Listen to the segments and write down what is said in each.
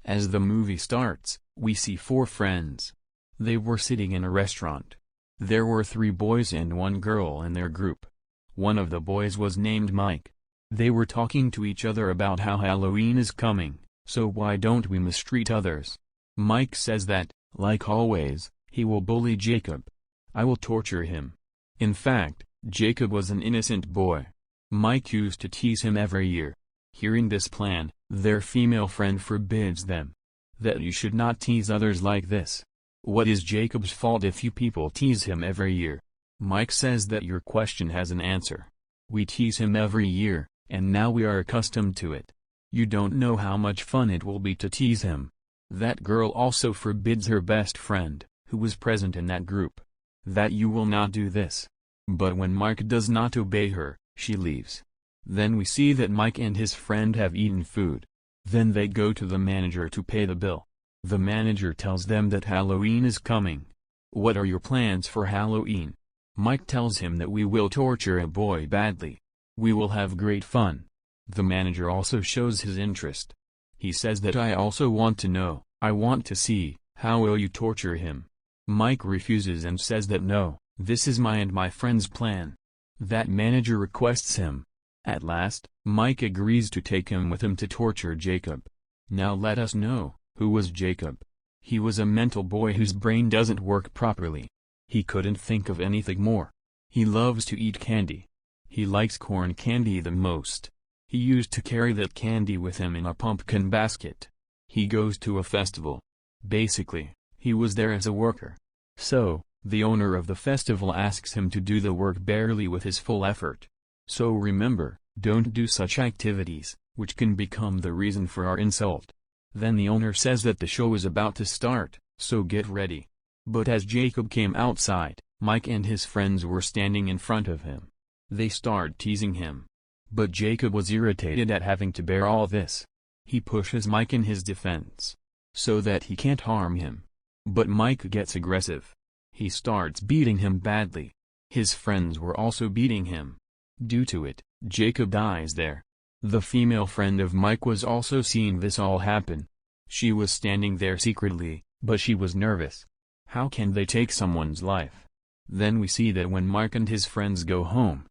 As the movie starts, we see four friends. They were sitting in a restaurant. There were three boys and one girl in their group. One of the boys was named Mike. They were talking to each other about how Halloween is coming, so why don't we mistreat others? Mike says that, like always, he will bully Jacob. I will torture him. In fact, Jacob was an innocent boy. Mike used to tease him every year. Hearing this plan, their female friend forbids them. That you should not tease others like this. What is Jacob's fault if you people tease him every year? Mike says that your question has an answer. We tease him every year, and now we are accustomed to it. You don't know how much fun it will be to tease him. That girl also forbids her best friend, who was present in that group, that you will not do this. But when Mike does not obey her, she leaves. Then we see that Mike and his friend have eaten food. Then they go to the manager to pay the bill. The manager tells them that Halloween is coming. What are your plans for Halloween? Mike tells him that we will torture a boy badly. We will have great fun. The manager also shows his interest. He says that I also want to know, I want to see, how will you torture him? Mike refuses and says that no, this is my and my friend's plan. That manager requests him. At last, Mike agrees to take him with him to torture Jacob. Now let us know, who was Jacob? He was a mental boy whose brain doesn't work properly. He couldn't think of anything more. He loves to eat candy. He likes corn candy the most. He used to carry that candy with him in a pumpkin basket. He goes to a festival. Basically, he was there as a worker. So, the owner of the festival asks him to do the work barely with his full effort. So remember, don't do such activities, which can become the reason for our insult. Then the owner says that the show is about to start, so get ready. But as Jacob came outside, Mike and his friends were standing in front of him. They start teasing him. But Jacob was irritated at having to bear all this. He pushes Mike in his defense, so that he can't harm him. But Mike gets aggressive. He starts beating him badly. His friends were also beating him. Due to it, Jacob dies there. The female friend of Mike was also seeing this all happen. She was standing there secretly, but she was nervous. How can they take someone's life? Then we see that when Mike and his friends go home,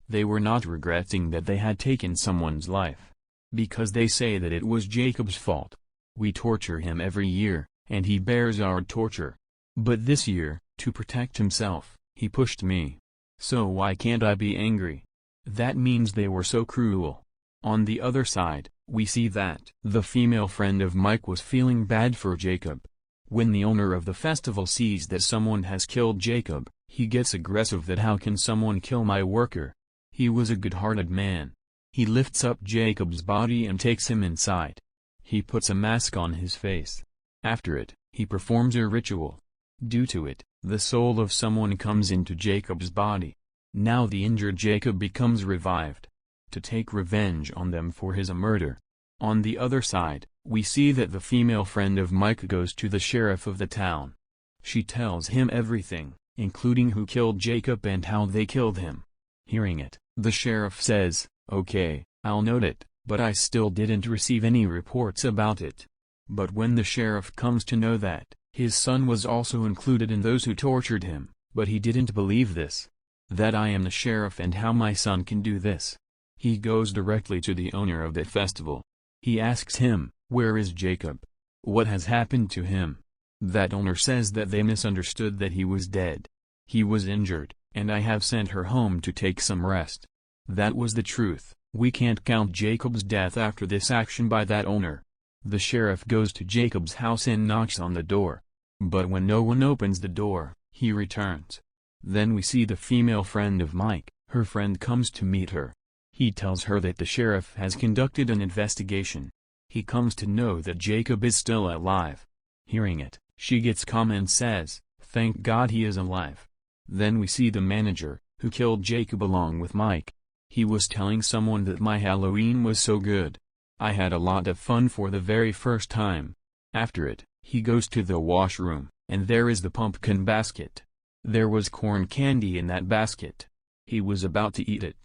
they were not regretting that they had taken someone's life, because they say that it was Jacob's fault. We torture him every year, and he bears our torture. But this year, to protect himself, he pushed me. So why can't I be angry? That means they were so cruel. On the other side, we see that the female friend of Mike was feeling bad for Jacob. When the owner of the festival sees that someone has killed Jacob, he gets aggressive that how can someone kill my worker? He was a good-hearted man. He lifts up Jacob's body and takes him inside. He puts a mask on his face. After it, he performs a ritual. Due to it, the soul of someone comes into Jacob's body. Now the injured Jacob becomes revived, to take revenge on them for his murder. On the other side, we see that the female friend of Mike goes to the sheriff of the town. She tells him everything, including who killed Jacob and how they killed him. Hearing it, the sheriff says, "Okay, I'll note it, but I still didn't receive any reports about it." But when the sheriff comes to know that his son was also included in those who tortured him, but he didn't believe this, that I am the sheriff and how my son can do this, he goes directly to the owner of that festival. He asks him, "Where is Jacob? What has happened to him?" That owner says that they misunderstood that he was dead. He was injured, and I have sent her home to take some rest. That was the truth. We can't count Jacob's death after this action by that owner. The sheriff goes to Jacob's house and knocks on the door. But when no one opens the door, he returns. Then we see the female friend of Mike. Her friend comes to meet her. He tells her that the sheriff has conducted an investigation. He comes to know that Jacob is still alive. Hearing it, she gets calm and says, "Thank God he is alive." Then we see the manager, who killed Jacob along with Mike. He was telling someone that my Halloween was so good. I had a lot of fun for the very first time. After it, he goes to the washroom, and there is the pumpkin basket. There was corn candy in that basket. He was about to eat it.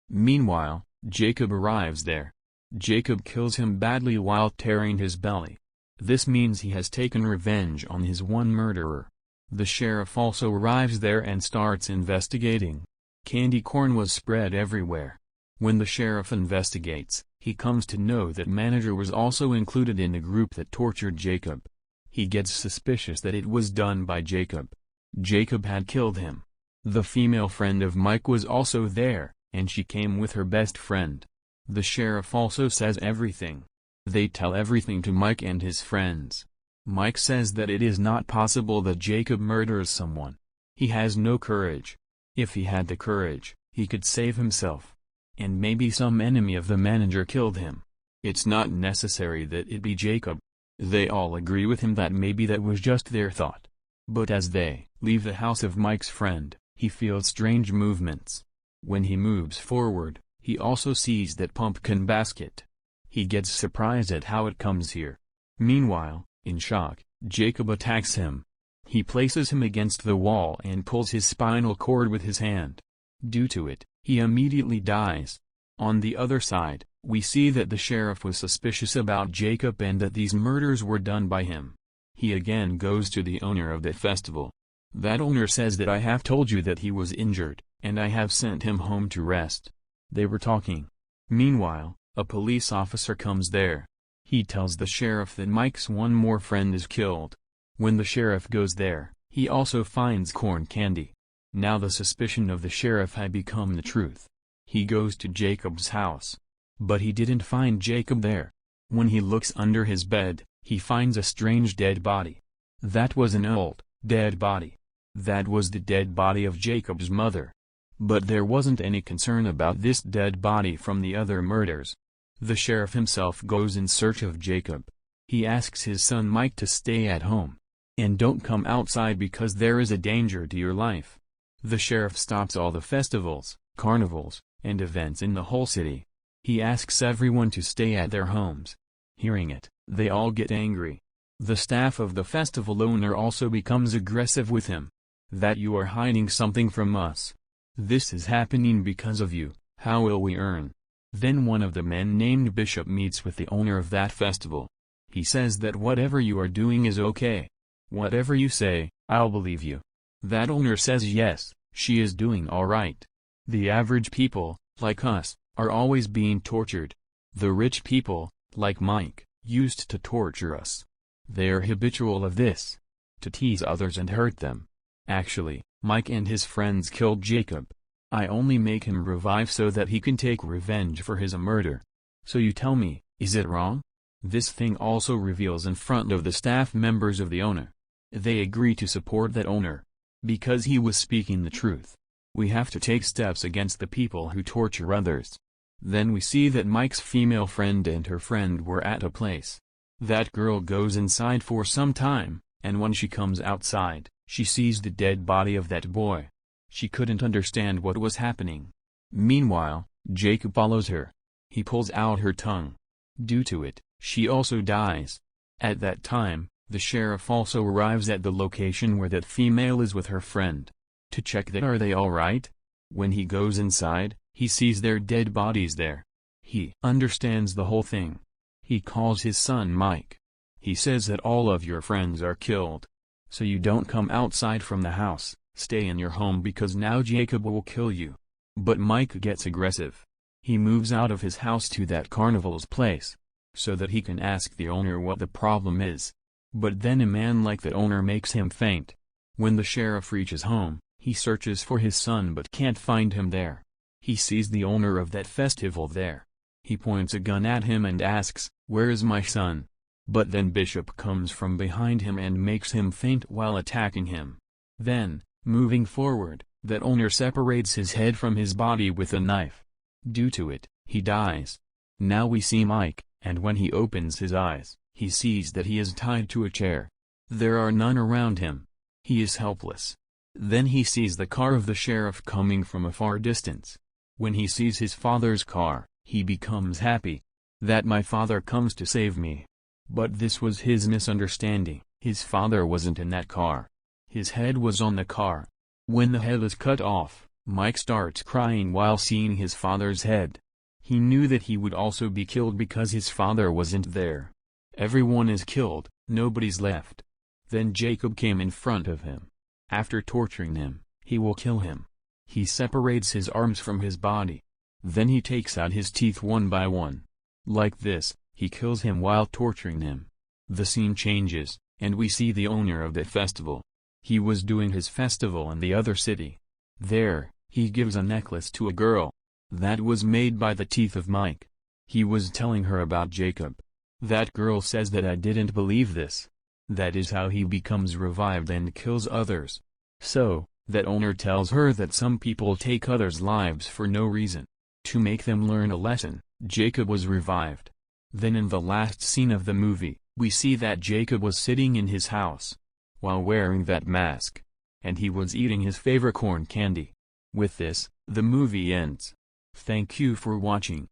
Meanwhile, Jacob arrives there. Jacob kills him badly while tearing his belly. This means he has taken revenge on his one murderer. The sheriff also arrives there and starts investigating. Candy corn was spread everywhere. When the sheriff investigates, he comes to know that manager was also included in the group that tortured Jacob. He gets suspicious that it was done by Jacob. Jacob had killed him. The female friend of Mike was also there, and she came with her best friend. The sheriff also says everything. They tell everything to Mike and his friends. Mike says that it is not possible that Jacob murders someone. He has no courage. If he had the courage, he could save himself. And maybe some enemy of the manager killed him. It's not necessary that it be Jacob. They all agree with him that maybe that was just their thought. But as they leave the house of Mike's friend, he feels strange movements. When he moves forward, he also sees that pumpkin basket. He gets surprised at how it comes here. Meanwhile, in shock, Jacob attacks him. He places him against the wall and pulls his spinal cord with his hand. Due to it, he immediately dies. On the other side, we see that the sheriff was suspicious about Jacob and that these murders were done by him. He again goes to the owner of the festival. That owner says that I have told you that he was injured, and I have sent him home to rest. They were talking. Meanwhile, a police officer comes there. He tells the sheriff that Mike's one more friend is killed. When the sheriff goes there, he also finds corn candy. Now the suspicion of the sheriff had become the truth. He goes to Jacob's house. But he didn't find Jacob there. When he looks under his bed, he finds a strange dead body. That was an old, dead body. That was the dead body of Jacob's mother. But there wasn't any concern about this dead body from the other murders. The sheriff himself goes in search of Jacob. He asks his son Mike to stay at home. And don't come outside because there is a danger to your life. The sheriff stops all the festivals, carnivals, and events in the whole city. He asks everyone to stay at their homes. Hearing it, they all get angry. The staff of the festival owner also becomes aggressive with him. That you are hiding something from us. This is happening because of you. How will we earn? Then one of the men named Bishop meets with the owner of that festival. He says that whatever you are doing is okay. Whatever you say, I'll believe you. That owner says yes, she is doing all right. The average people, like us, are always being tortured. The rich people, like Mike, used to torture us. They are habitual of this. To tease others and hurt them. Actually, Mike and his friends killed Jacob. I only make him revive so that he can take revenge for his murder. So you tell me, is it wrong? This thing also reveals in front of the staff members of the owner. They agree to support that owner. Because he was speaking the truth. We have to take steps against the people who torture others. Then we see that Mike's female friend and her friend were at a place. That girl goes inside for some time, and when she comes outside, she sees the dead body of that boy. She couldn't understand what was happening. Meanwhile, Jacob follows her. He pulls out her tongue. Due to it, she also dies. At that time, the sheriff also arrives at the location where that female is with her friend. To check that are they alright? When he goes inside, he sees their dead bodies there. He understands the whole thing. He calls his son Mike. He says that all of your friends are killed. So you don't come outside from the house, stay in your home because now Jacob will kill you. But Mike gets aggressive. He moves out of his house to that carnival's place. So that he can ask the owner what the problem is. But then a man like the owner makes him faint. When the sheriff reaches home, he searches for his son but can't find him there. He sees the owner of that festival there. He points a gun at him and asks, "Where is my son?" But then Bishop comes from behind him and makes him faint while attacking him. Then, moving forward, that owner separates his head from his body with a knife. Due to it, he dies. Now we see Mike, and when he opens his eyes, he sees that he is tied to a chair. There are none around him. He is helpless. Then he sees the car of the sheriff coming from a far distance. When he sees his father's car, he becomes happy. That my father comes to save me. But this was his misunderstanding. His father wasn't in that car. His head was on the car. When the head is cut off, Mike starts crying while seeing his father's head. He knew that he would also be killed because his father wasn't there. Everyone is killed, nobody's left. Then Jacob came in front of him. After torturing him, he will kill him. He separates his arms from his body. Then he takes out his teeth one by one. Like this, he kills him while torturing him. The scene changes, and we see the owner of the festival. He was doing his festival in the other city. There, he gives a necklace to a girl. That was made by the teeth of Mike. He was telling her about Jacob. That girl says that I didn't believe this. That is how he becomes revived and kills others. So, that owner tells her that some people take others' lives for no reason. To make them learn a lesson, Jacob was revived. Then in the last scene of the movie, we see that Jacob was sitting in his house, while wearing that mask, and he was eating his favorite corn candy. With this, the movie ends. Thank you for watching.